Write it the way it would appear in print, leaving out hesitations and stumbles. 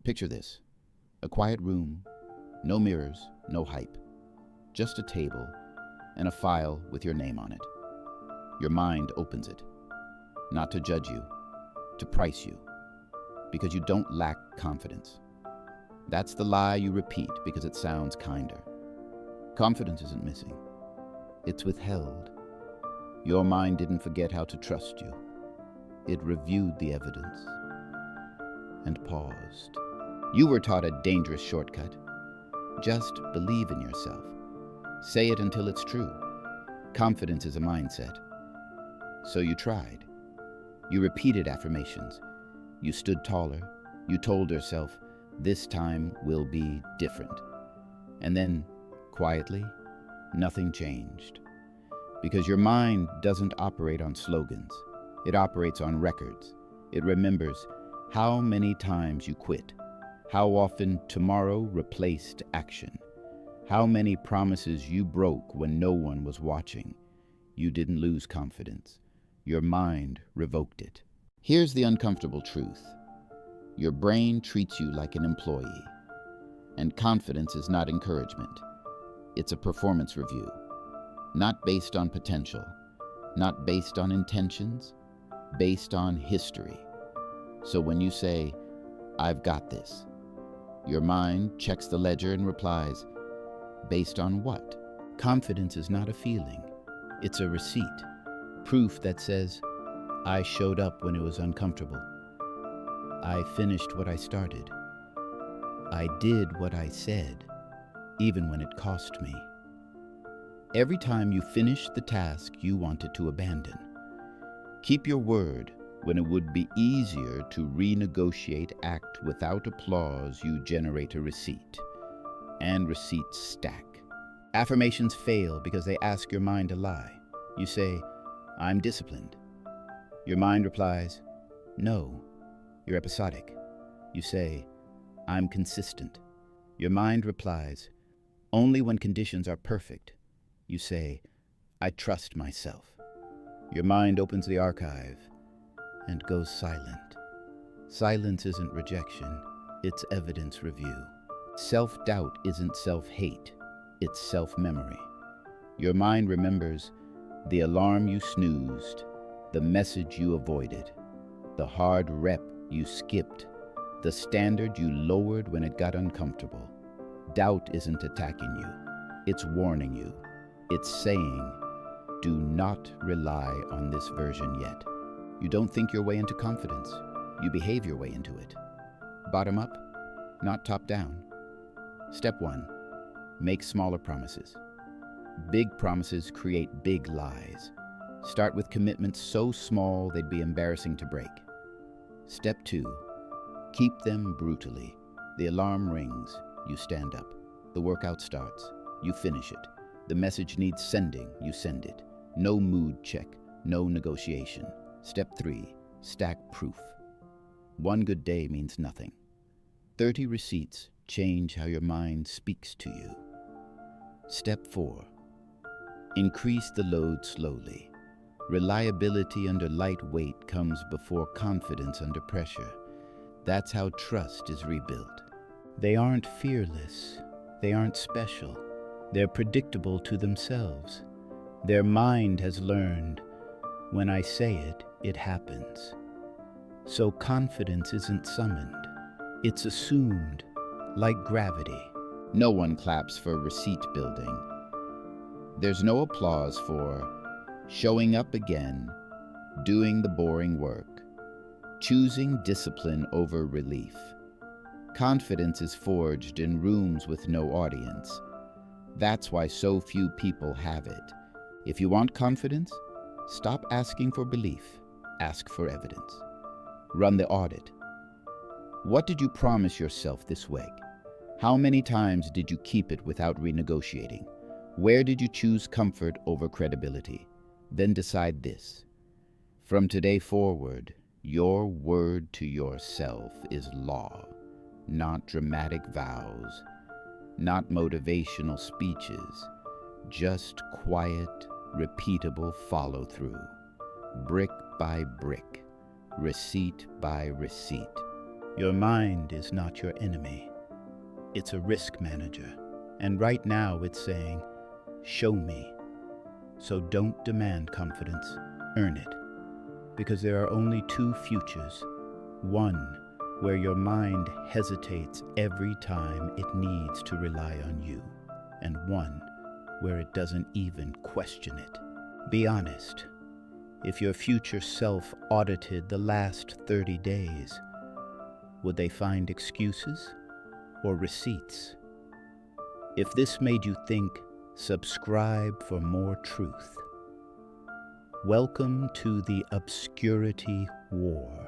Picture this: a quiet room, no mirrors, no hype, just a table and a file with your name on it. Your mind opens it, not to judge you, to price you, because you don't lack confidence. That's the lie you repeat because it sounds kinder. Confidence isn't missing. It's withheld. Your mind didn't forget how to trust you. It reviewed the evidence and paused. You were taught a dangerous shortcut. Just believe in yourself. Say it until it's true. Confidence is a mindset. So you tried. You repeated affirmations. You stood taller. You told yourself, this time will be different. And then, quietly, nothing changed. Because your mind doesn't operate on slogans. It operates on records. It remembers how many times you quit, how often tomorrow replaced action, how many promises you broke when no one was watching. You didn't lose confidence. Your mind revoked it. Here's the uncomfortable truth. Your brain treats you like an employee. And confidence is not encouragement. It's a performance review. Not based on potential, not based on intentions, based on history. So when you say, I've got this, your mind checks the ledger and replies, based on what? Confidence is not a feeling. It's a receipt. Proof that says, I showed up when it was uncomfortable. I finished what I started. I did what I said, even when it cost me. Every time you finish the task you wanted to abandon. Keep your word when it would be easier to renegotiate. Act without applause. You generate a receipt. And receipts stack. Affirmations fail because they ask your mind to lie. You say, I'm disciplined. Your mind replies, no, you're episodic. You say, I'm consistent. Your mind replies, only when conditions are perfect. You say, I trust myself. Your mind opens the archive and goes silent. Silence isn't rejection, it's evidence review. Self-doubt isn't self-hate, it's self-memory. Your mind remembers the alarm you snoozed, the message you avoided, the hard rep you skipped, the standard you lowered when it got uncomfortable. Doubt isn't attacking you, it's warning you. It's saying, do not rely on this version yet. You don't think your way into confidence. You behave your way into it. Bottom up, not top down. Step 1, make smaller promises. Big promises create big lies. Start with commitments so small they'd be embarrassing to break. Step 2, keep them brutally. The alarm rings, you stand up. The workout starts, you finish it. The message needs sending, you send it. No mood check, no negotiation. Step 3, stack proof. One good day means nothing. 30 receipts change how your mind speaks to you. Step 4, increase the load slowly. Reliability under light weight comes before confidence under pressure. That's how trust is rebuilt. They aren't fearless. They aren't special. They're predictable to themselves. Their mind has learned, when I say it, it happens. So confidence isn't summoned. It's assumed, like gravity. No one claps for receipt building. There's no applause for showing up again, doing the boring work, choosing discipline over relief. Confidence is forged in rooms with no audience. That's why so few people have it. If you want confidence, stop asking for belief, ask for evidence. Run the audit. What did you promise yourself this week? How many times did you keep it without renegotiating? Where did you choose comfort over credibility? Then decide this. From today forward, your word to yourself is law, not dramatic vows, not motivational speeches, just quiet, repeatable follow-through, brick by brick, receipt by receipt. Your mind is not your enemy. It's a risk manager. And right now it's saying, show me. So don't demand confidence, earn it. Because there are only two futures. One where your mind hesitates every time it needs to rely on you, and one where it doesn't even question it. Be honest. If your future self audited the last 30 days, would they find excuses or receipts? If this made you think, subscribe for more truth. Welcome to the Obscurity War.